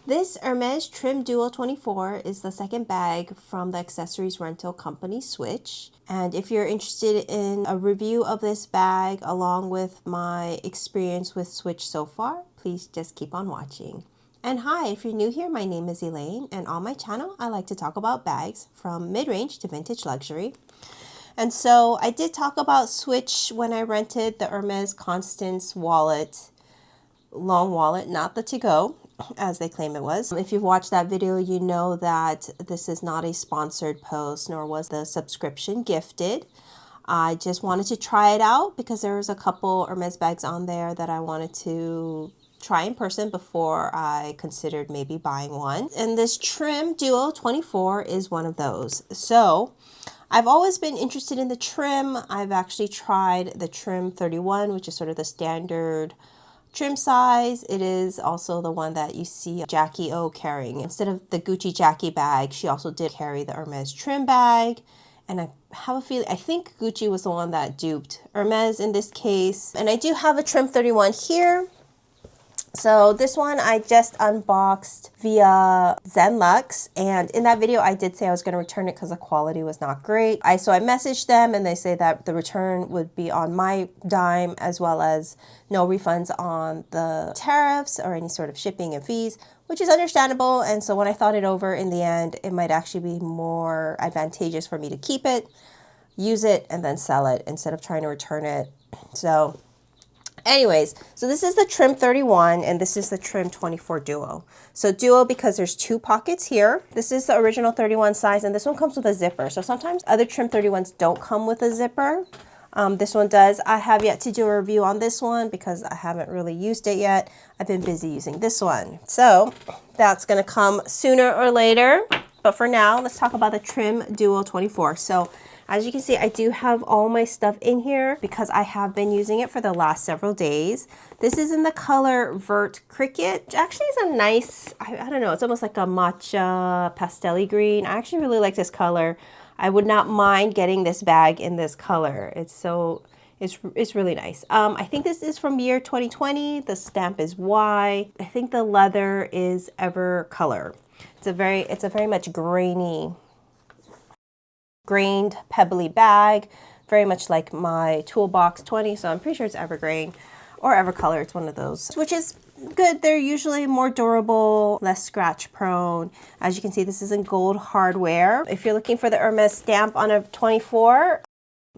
This Hermes Trim Duo 24 is the second bag from the accessories rental company Switch. And if you're interested in a review of this bag along with my experience with Switch so far, please just keep on watching. And hi, if you're new here, my name is Elaine, and on my channel I like to talk about bags from mid-range to vintage luxury. And so I did talk about Switch when I rented the Hermes Constance wallet, long wallet, not the to-go, as they claim it was. If you've watched that video, you know that this is not a sponsored post, nor was the subscription gifted. I just wanted to try it out because there was a couple Hermes bags on there that I wanted to try in person before I considered maybe buying one. And this Trim Duo 24 is one of those. So I've always been interested in the trim. I've actually tried the Trim 31, which is sort of the standard trim size. It is also the one that you see Jackie O carrying. Instead of the Gucci Jackie bag, she also did carry the Hermes trim bag. And I have a feeling, I think Gucci was the one that duped Hermes in this case. And I do have a Trim 31 here. So this one I just unboxed via Zenlux, and in that video I did say I was going to return it because the quality was not great. So I messaged them and they say that the return would be on my dime, as well as no refunds on the tariffs or any sort of shipping and fees, which is understandable. And so when I thought it over, in the end it might actually be more advantageous for me to keep it, use it, and then sell it instead of trying to return it. So anyways, so this is the Trim 31 and this is the Trim 24 Duo. So Duo because there's two pockets here. This is the original 31 size, and this one comes with a zipper. So sometimes other Trim 31s don't come with a zipper. This one does. I have yet to do a review on this one because I haven't really used it yet. I've been busy using this one. So that's going to come sooner or later. But for now, let's talk about the Trim Duo 24. So as you can see, I do have all my stuff in here because I have been using it for the last several days. This is in the color Vert Cricket, which actually is a nice, I don't know, it's almost like a matcha pastel-y green. I actually really like this color. I would not mind getting this bag in this color. It's really nice. I think this is from year 2020. The stamp is Y. I think the leather is Ever Color. It's a very much grained, pebbly bag, very much like my Toolbox 20, so I'm pretty sure it's Evergreen or Evercolor. It's one of those, which is good. They're usually more durable, less scratch prone. As you can see, this is in gold hardware. If you're looking for the Hermes stamp on a 24,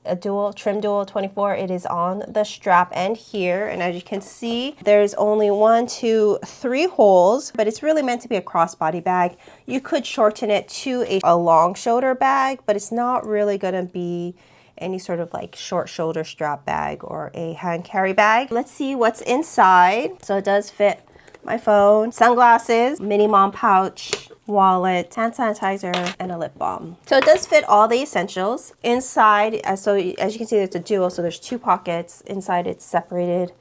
a Trim Duo 24, it is on the strap end here, and as you can see, there's only 1, 2, 3 holes, but it's really meant to be a crossbody bag. You could shorten it to a long shoulder bag, but it's not really going to be any sort of like short shoulder strap bag or a hand carry bag. Let's see what's inside. So it does fit my phone, sunglasses, mini mom pouch, wallet, hand sanitizer, and a lip balm. So it does fit all the essentials. Inside, so as you can see, it's a duo, so there's 2 pockets. Inside it's separated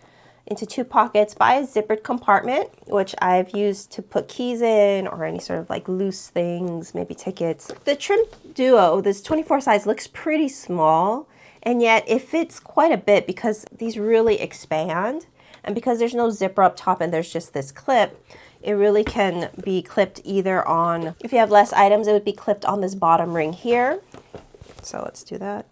into 2 pockets by a zippered compartment, which I've used to put keys in or any sort of like loose things, maybe tickets. The Trim Duo, this 24 size, looks pretty small, and yet it fits quite a bit because these really expand. And because there's no zipper up top and there's just this clip, it really can be clipped either on, if you have less items, it would be clipped on this bottom ring here. So let's do that.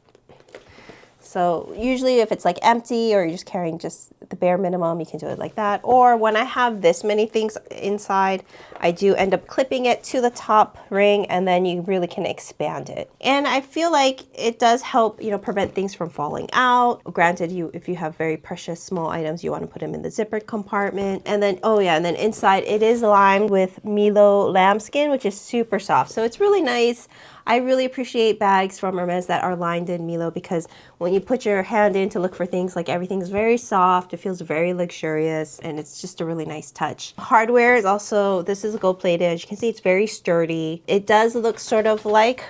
So usually if it's like empty or you're just carrying just the bare minimum, you can do it like that. Or when I have this many things inside, I do end up clipping it to the top ring, and then you really can expand it. And I feel like it does help, you know, prevent things from falling out. Granted, if you have very precious small items, you want to put them in the zippered compartment. And then, oh yeah, and then inside it is lined with Milo lambskin, which is super soft. So it's really nice. I really appreciate bags from Hermes that are lined in Milo because when you put your hand in to look for things, like everything's very soft, it feels very luxurious, and it's just a really nice touch. Hardware is also, this is gold plated. As you can see, it's very sturdy. It does look sort of like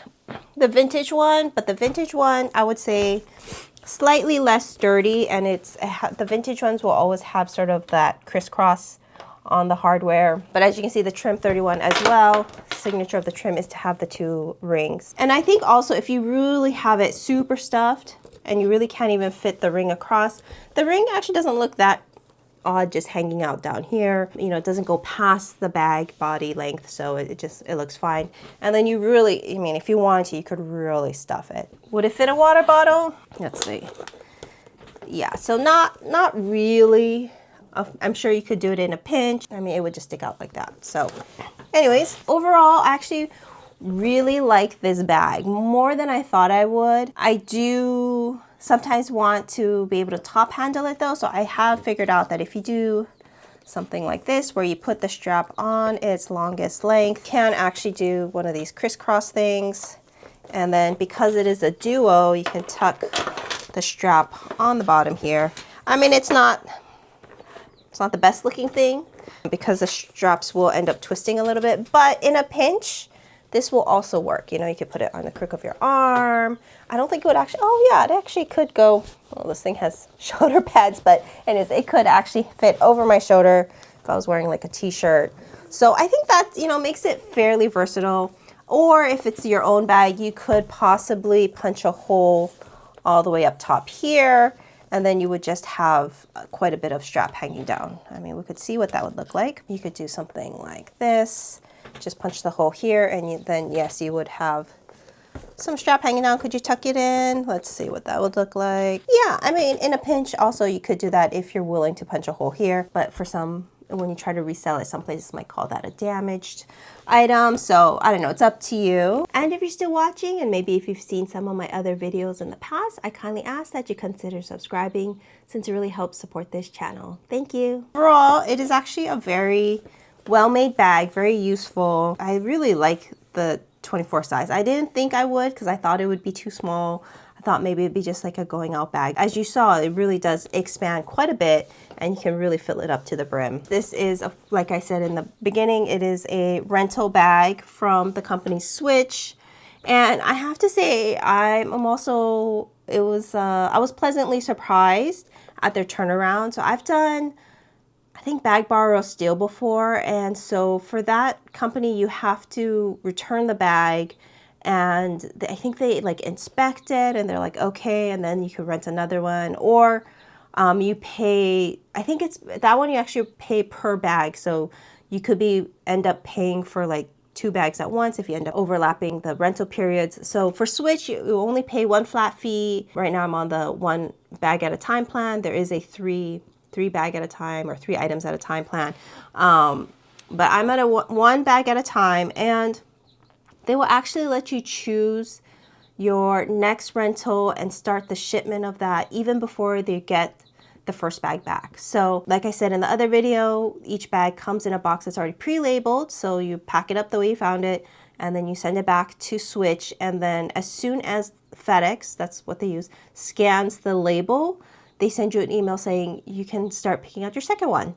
the vintage one, but the vintage one, I would say, slightly less sturdy, and the vintage ones will always have sort of that crisscross on the hardware. But as you can see, the Trim 31 as well, signature of the trim is to have the 2 rings. And I think also if you really have it super stuffed and you really can't even fit the ring across, the ring actually doesn't look that odd just hanging out down here. You know, it doesn't go past the bag body length, so it looks fine. And then you really, I mean, if you wanted to, you could really stuff it. Would it fit a water bottle? Let's see. Yeah, so not really. I'm sure you could do it in a pinch. I mean, it would just stick out like that. So anyways, overall, I actually really like this bag more than I thought I would. I do sometimes want to be able to top handle it though. So I have figured out that if you do something like this, where you put the strap on its longest length, can actually do one of these crisscross things. And then because it is a duo, you can tuck the strap on the bottom here. I mean, it's not the best looking thing because the straps will end up twisting a little bit, but in a pinch, this will also work. You know, you could put it on the crook of your arm. I don't think it would actually, oh yeah, it actually could go, well, this thing has shoulder pads, but anyways, it could actually fit over my shoulder if I was wearing like a t-shirt. So I think that, you know, makes it fairly versatile. Or if it's your own bag, you could possibly punch a hole all the way up top here, and then you would just have quite a bit of strap hanging down. I mean, we could see what that would look like. You could do something like this. Just punch the hole here, and then, yes, you would have some strap hanging down. Could you tuck it in? Let's see what that would look like. Yeah, I mean, in a pinch, also, you could do that if you're willing to punch a hole here. But for some, when you try to resell it, some places might call that a damaged item. So I don't know, it's up to you. And if you're still watching, and maybe if you've seen some of my other videos in the past, I kindly ask that you consider subscribing, since it really helps support this channel. Thank you. Overall, it is actually a very well-made bag, very useful. I really like the 24 size. I didn't think I would because I thought it would be too small. I thought maybe it'd be just like a going out bag. As you saw, it really does expand quite a bit, and you can really fill it up to the brim. This is, like I said in the beginning, it is a rental bag from the company Switch. And I have to say, I was pleasantly surprised at their turnaround. So I've done, I think, bag borrow steal before, and so for that company you have to return the bag, and I think they like inspect it and they're like, okay, and then you can rent another one, or you pay, I think it's that one you actually pay per bag, so you could end up paying for like 2 bags at once if you end up overlapping the rental periods. So for Switch, you only pay one flat fee. Right now I'm on the 1 bag at a time plan. There is a 3 bag at a time or 3 items at a time plan. But I'm at a 1 bag at a time, and they will actually let you choose your next rental and start the shipment of that even before they get the first bag back. So like I said in the other video, each bag comes in a box that's already pre-labeled. So you pack it up the way you found it, and then you send it back to Switch. And then as soon as FedEx, that's what they use, scans the label, they send you an email saying you can start picking out your second one,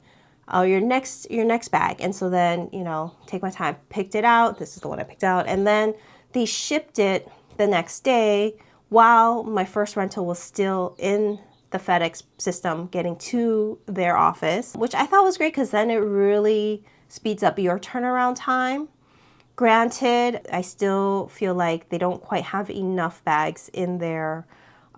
your next bag. And so then, you know, take my time, picked it out. This is the one I picked out. And then they shipped it the next day while my first rental was still in the FedEx system getting to their office, which I thought was great because then it really speeds up your turnaround time. Granted, I still feel like they don't quite have enough bags in there,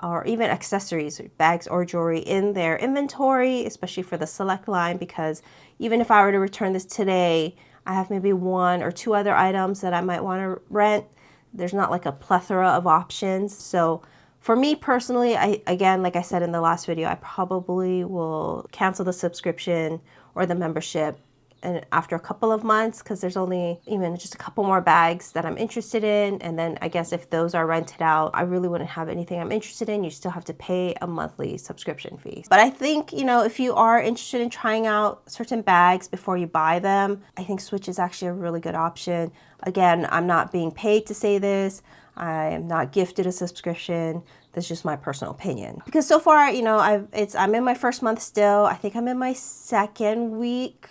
or even accessories, bags or jewelry in their inventory, especially for the Select line, because even if I were to return this today, I have maybe 1 or 2 other items that I might want to rent. There's not like a plethora of options. So for me personally, again, like I said in the last video, I probably will cancel the subscription or the membership and after a couple of months, because there's only even just a couple more bags that I'm interested in. And then I guess if those are rented out, I really wouldn't have anything I'm interested in. You still have to pay a monthly subscription fee. But I think, you know, if you are interested in trying out certain bags before you buy them, I think Switch is actually a really good option. Again, I'm not being paid to say this. I am not gifted a subscription. That's just my personal opinion. Because so far, you know, I'm in my first month still. I think I'm in my second week.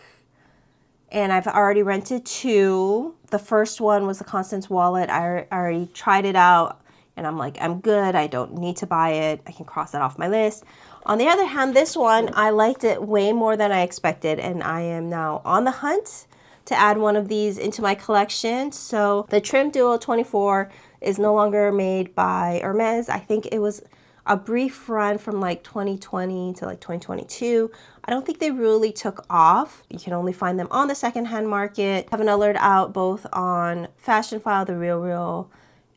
And I've already rented 2. The first one was the Constance wallet. I already tried it out, and I'm like, I'm good. I don't need to buy it. I can cross that off my list. On the other hand, this one, I liked it way more than I expected, and I am now on the hunt to add one of these into my collection. So the Trim Duo 24 is no longer made by Hermes. I think it was a brief run from like 2020 to like 2022. I don't think they really took off. You can only find them on the secondhand market. I have an alert out both on Fashion File, The RealReal,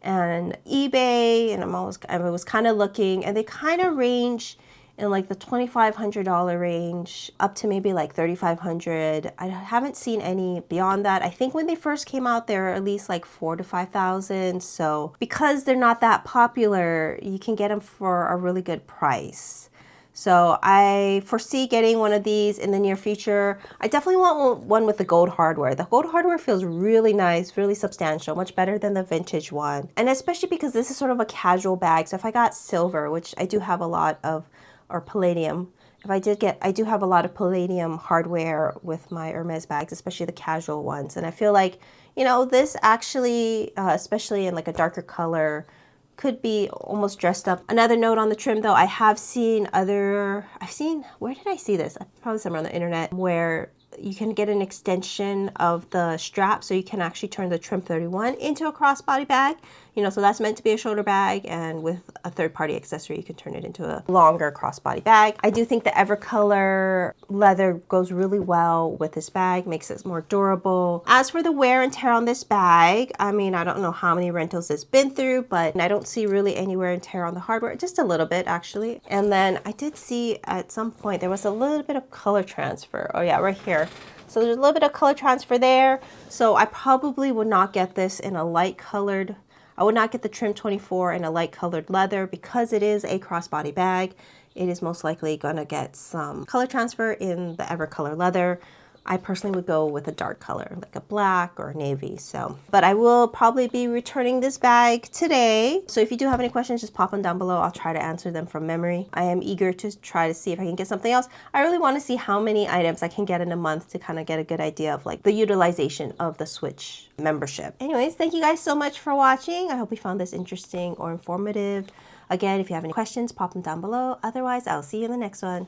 and eBay, and I was kind of looking, and they kind of range in like the $2,500 range up to maybe like $3,500. I haven't seen any beyond that. I think when they first came out, they were at least like $4,000 to $5,000. So because they're not that popular, you can get them for a really good price. So I foresee getting one of these in the near future. I definitely want one with the gold hardware. The gold hardware feels really nice, really substantial, much better than the vintage one. And especially because this is sort of a casual bag. So if I got silver, which I do have a lot of, or palladium, I do have a lot of palladium hardware with my Hermes bags, especially the casual ones. And I feel like, you know, this actually, especially in like a darker color, could be almost dressed up. Another note on the trim though, where did I see this? Probably somewhere on the internet, where you can get an extension of the strap, so you can actually turn the Trim 31 into a crossbody bag. You know, so that's meant to be a shoulder bag, and with a third-party accessory, you can turn it into a longer crossbody bag. I do think the Evercolor leather goes really well with this bag, makes it more durable. As for the wear and tear on this bag, I mean, I don't know how many rentals it's been through, but I don't see really any wear and tear on the hardware, just a little bit actually. And then I did see at some point there was a little bit of color transfer. Oh yeah, right here. So there's a little bit of color transfer there. So I probably would not get this in a light colored, I would not get the Trim 24 in a light colored leather because it is a crossbody bag. It is most likely gonna get some color transfer in the Evercolor leather. I personally would go with a dark color, like a black or a navy. So, but I will probably be returning this bag today. So if you do have any questions, just pop them down below. I'll try to answer them from memory. I am eager to try to see if I can get something else. I really want to see how many items I can get in a month to kind of get a good idea of like the utilization of the Switch membership. Anyways, thank you guys so much for watching. I hope you found this interesting or informative. Again, if you have any questions, pop them down below. Otherwise, I'll see you in the next one.